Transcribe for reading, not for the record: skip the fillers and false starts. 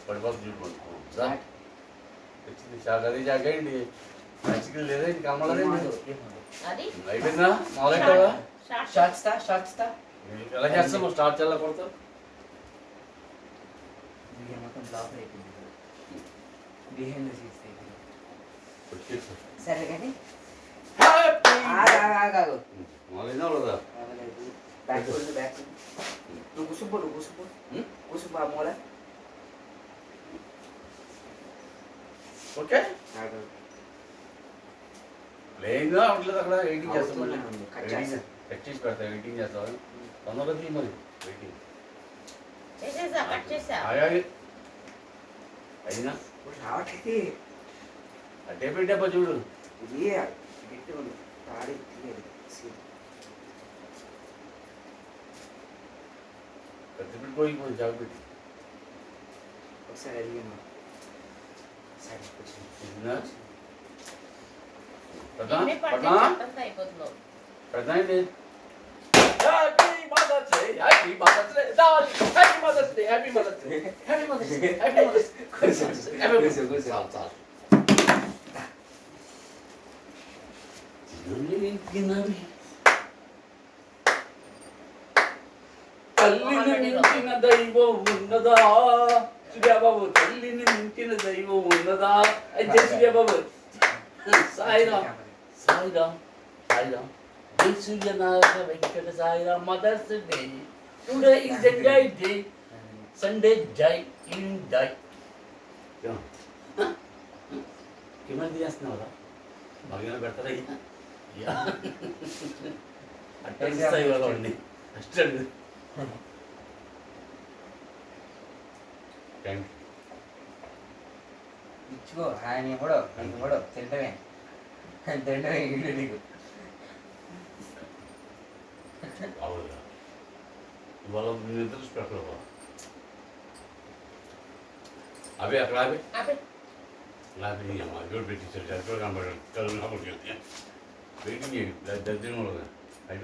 పడిపోతుంది చూడు. వచ్చింది షాక్, అది షాక్ అయ్యింది. మంచిగా లేదా ఇంక అమ్మలేదండి. అయిపోయిందా? మొదలెట్టావా? ఎలా చేస్తాము? స్టార్ట్ చేయాలి కొడతాం. సరే కానీ మొదలైందా లేదా? నువ్వు కూసుపో మూల. ఓకే లేదుగా అట్లేదు. అక్కడ వెయిటింగ్ చేస్తాం. మళ్ళీ కట్ చేసి పెడతా. వెయిటింగ్ చేస్తావా? తొందరగా తీ మరి. వెయిటింగ్ ఆగాలి అయినా రావట్లేదు. అట్టే పెట్టాపా చూడు. ఇది గట్టి ఉంది. తాడి పెద్ద పెట్టిపోయి జాబ్ పెట్టి ఒకసారి అడిగాను. ప్రధాని Happy Mother's Day, Happy Mother's Day, darling, Happy Mother's Day, Happy Mother's Day, Happy Mother's Day, Happy Mother's Day, Happy Mother's Day. చాలు తినాలి. తల్లిని మించిన దైవం ఉన్నదా సూర్యాబాబు? తల్లిని మించిన దైవం ఉన్నదా? అయితే Suryababu Sairam Sairam Sairam Suryanarayana Venkata Sairam. Mother's day today is the great day. Sunday జై ఇన్ జై. ఏమని చేస్తున్నావురా? బాగా పెడతారా? అట్టాయి వాళ్ళ వాడిని అస్టండి. ఇచ్చుకో. ఆయన కూడా తింటమే ఇల్లు నీకు. ఇవాళ నిద్ర పెట్టలేవా? అవి అక్కడ అవి నాకు అమ్మ జోడు పెట్టించారు. చదువు కనబడి వెయిటింగ్ చేయండి. దర్జన